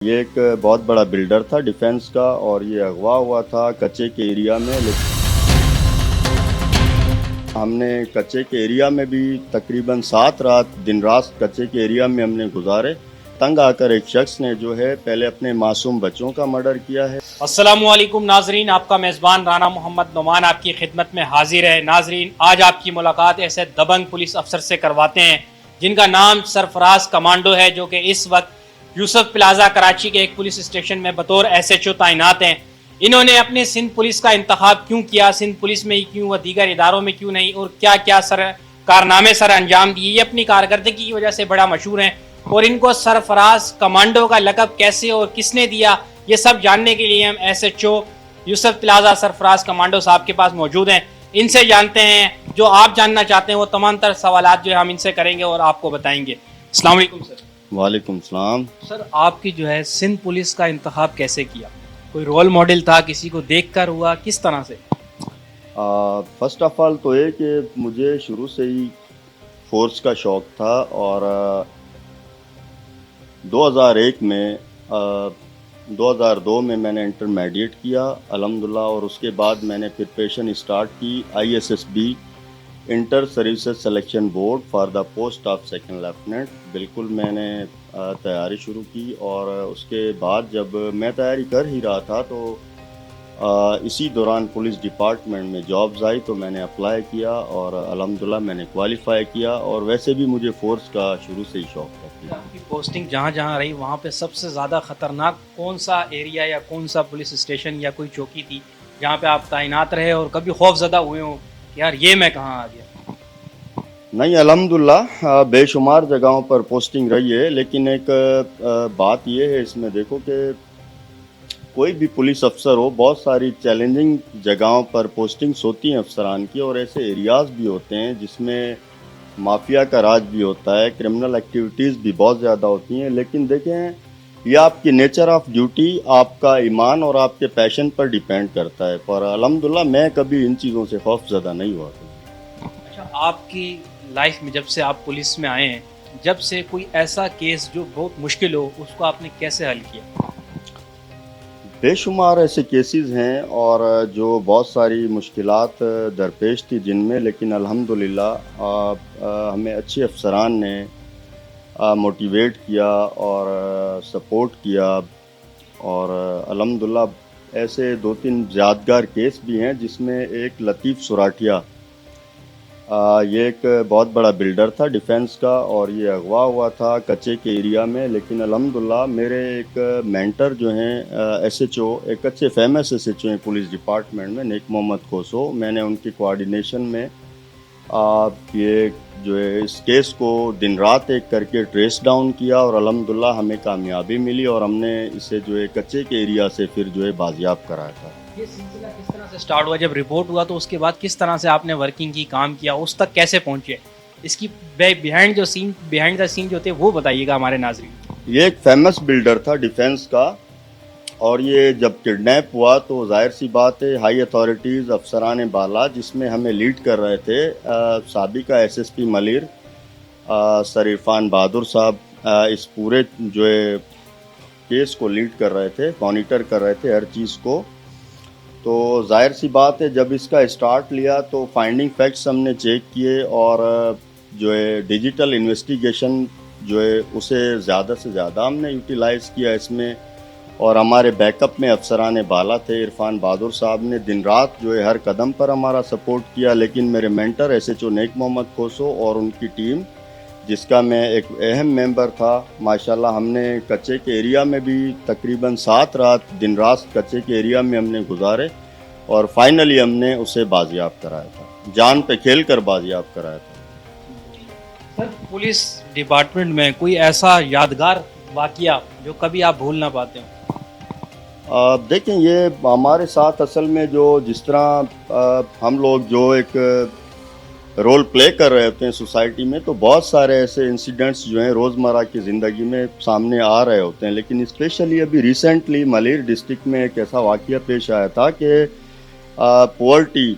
یہ ایک بہت بڑا بلڈر تھا ڈیفنس کا، اور یہ اغوا ہوا تھا کچے کے ایریا میں. لیکن ہم نے کچے کے ایریا میں بھی تقریباً 7 رات دن رات کچے کے ایریا میں ہم نے گزارے. تنگ آ کر ایک شخص نے جو ہے پہلے اپنے معصوم بچوں کا مرڈر کیا ہے. السلام علیکم ناظرین، آپ کا میزبان رانا محمد نعمان آپ کی خدمت میں حاضر ہے. ناظرین، آج آپ کی ملاقات ایسے دبنگ پولیس افسر سے کرواتے ہیں جن کا نام سرفراز کمانڈو ہے، جو کہ اس وقت یوسف پلازا کراچی کے ایک پولیس اسٹیشن میں بطور ایس ایچ او تعینات ہیں. انہوں نے اپنے سندھ پولیس کا انتخاب کیوں کیا، سندھ پولیس میں ہی کیوں و دیگر اداروں میں کیوں نہیں، اور کیا کیا کارنامے سر انجام دیے، یہ اپنی کارکردگی کی وجہ سے بڑا مشہور ہیں. اور ان کو سرفراز کمانڈو کا لقب کیسے اور کس نے دیا، یہ سب جاننے کے لیے ہم ایس ایچ او یوسف پلازا سرفراز کمانڈو صاحب کے پاس موجود ہیں. ان سے جانتے ہیں جو آپ جاننا چاہتے ہیں، وہ تمام تر سوالات جو ہے ہم ان سے کریں گے اور آپ کو بتائیں گے. السلام علیکم سر. وعلیکم السلام. سر، آپ کی جو ہے سندھ پولیس کا انتخاب کیسے کیا؟ کوئی رول ماڈل تھا، کسی کو دیکھ کر ہوا، کس طرح سے؟ فرسٹ آف آل تو یہ کہ مجھے شروع سے ہی فورس کا شوق تھا، اور 2001 میں 2002 میں نے انٹرمیڈیٹ کیا الحمدللہ، اور اس کے بعد میں نے پریپریشن اسٹارٹ کی ISSB inter services selection board for the post of second lieutenant. بالکل میں نے تیاری شروع کی، اور اس کے بعد جب میں تیاری کر ہی رہا تھا تو اسی دوران پولیس ڈپارٹمنٹ میں جابز آئی، تو میں نے اپلائی کیا اور الحمدللہ میں نے کوالیفائی کیا. اور ویسے بھی مجھے فورس کا شروع سے ہی شوق تھا. آپ کی پوسٹنگ جہاں جہاں رہی وہاں پہ سب سے زیادہ خطرناک کون سا ایریا یا کون سا پولیس اسٹیشن یا کوئی چوکی تھی جہاں پہ آپ تعینات رہے اور کبھی خوف زدہ ہوئے ہوں کہ یار یہ میں کہاں آ گیا؟ نہیں، الحمدللہ بے شمار جگہوں پر پوسٹنگ رہی ہے، لیکن ایک بات یہ ہے اس میں دیکھو کہ کوئی بھی پولیس افسر ہو، بہت ساری چیلنجنگ جگہوں پر پوسٹنگز ہوتی ہیں افسران کی، اور ایسے ایریاز بھی ہوتے ہیں جس میں مافیا کا راج بھی ہوتا ہے، کرمنل ایکٹیویٹیز بھی بہت زیادہ ہوتی ہیں. لیکن دیکھیں، یہ آپ کی نیچر آف ڈیوٹی، آپ کا ایمان اور آپ کے پیشن پر ڈیپینڈ کرتا ہے. پر الحمدللہ میں کبھی ان چیزوں سے خوف زدہ نہیں ہوا. اچھا، آپ کی لائف میں جب سے آپ پولیس میں آئے ہیں، جب سے کوئی ایسا کیس جو بہت مشکل ہو، اس کو آپ نے کیسے حل کیا؟ بے شمار ایسے کیسز ہیں اور جو بہت ساری مشکلات درپیش تھی جن میں، لیکن الحمدللہ ہمیں اچھے افسران نے موٹیویٹ کیا اور سپورٹ کیا. اور الحمدللہ ایسے 2-3 یادگار کیس بھی ہیں، جس میں ایک لطیف سراٹیا، یہ ایک بہت بڑا بلڈر تھا ڈیفنس کا، اور یہ اغوا ہوا تھا کچے کے ایریا میں. لیکن الحمدللہ میرے ایک مینٹر جو ہیں ایس ایچ او، ایک اچھے فیمس ایس ایچ او ہیں پولیس ڈپارٹمنٹ میں، نیک محمد کوسو. میں نے ان کی کوآرڈینیشن میں یہ جو ہے اس کیس کو دن رات ایک کر کے ٹریس ڈاؤن کیا، اور الحمدللہ ہمیں کامیابی ملی، اور ہم نے اسے جو ہے کچے کے ایریا سے پھر جو ہے بازیاب کرایا تھا. یہ سلسلہ کس طرح سے سٹارٹ ہوا؟ جب رپورٹ ہوا تو اس کے بعد کس طرح سے آپ نے ورکنگ کی، کام کیا، اس تک کیسے پہنچے؟ اس کی بیہائنڈ دا سین جو تھے وہ بتائیے گا ہمارے ناظرین. یہ ایک فیمس بلڈر تھا ڈیفنس کا، اور یہ جب کڈنیپ ہوا تو ظاہر سی بات ہے ہائی اتھارٹیز، افسران بالا، جس میں ہمیں لیڈ کر رہے تھے سابقہ SSP ملیر سر عرفان بہادر صاحب، اس پورے جو ہے کیس کو لیڈ کر رہے تھے، مانیٹر کر رہے تھے ہر چیز کو. تو ظاہر سی بات ہے جب اس کا اسٹارٹ لیا تو فائنڈنگ فیکٹس ہم نے چیک کیے، اور جو ہے ڈیجیٹل انویسٹیگیشن جو ہے اسے زیادہ سے زیادہ ہم نے یوٹیلائز کیا اس میں. اور ہمارے بیک اپ میں افسران بالا تھے، عرفان بہادر صاحب نے دن رات جو ہے ہر قدم پر ہمارا سپورٹ کیا. لیکن میرے مینٹر ایس ایچ او نیک محمد کوسو اور ان کی ٹیم، جس کا میں ایک اہم ممبر تھا، ماشاءاللہ ہم نے کچے کے ایریا میں بھی تقریباً 7 رات دن رات کچے کے ایریا میں ہم نے گزارے، اور فائنلی ہم نے اسے بازیاب کرایا تھا، جان پہ کھیل کر بازیاب کرایا تھا. سر، پولیس ڈپارٹمنٹ میں کوئی ایسا یادگار واقعہ جو کبھی آپ بھول نہ پاتے ہوں؟ دیکھیں، یہ ہمارے ساتھ اصل میں جس طرح ہم لوگ جو ایک رول پلے کر رہے ہوتے ہیں سوسائٹی میں، تو بہت سارے ایسے انسیڈنٹس جو ہیں روزمرہ کی زندگی میں سامنے آ رہے ہوتے ہیں. لیکن اسپیشلی ابھی ریسنٹلی ملیر ڈسٹرکٹ میں ایک ایسا واقعہ پیش آیا تھا کہ پورٹی،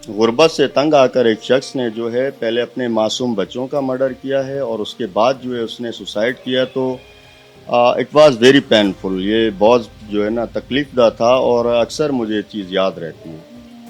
غربت سے تنگ آ کر ایک شخص نے جو ہے پہلے اپنے معصوم بچوں کا مرڈر کیا ہے، اور اس کے بعد جو ہے اس نے سوسائڈ کیا. تو اٹ واز ویری پینفل. یہ بہت جو ہے نا تکلیف دہ تھا اور اکثر مجھے یہ چیز یاد رہتی ہے.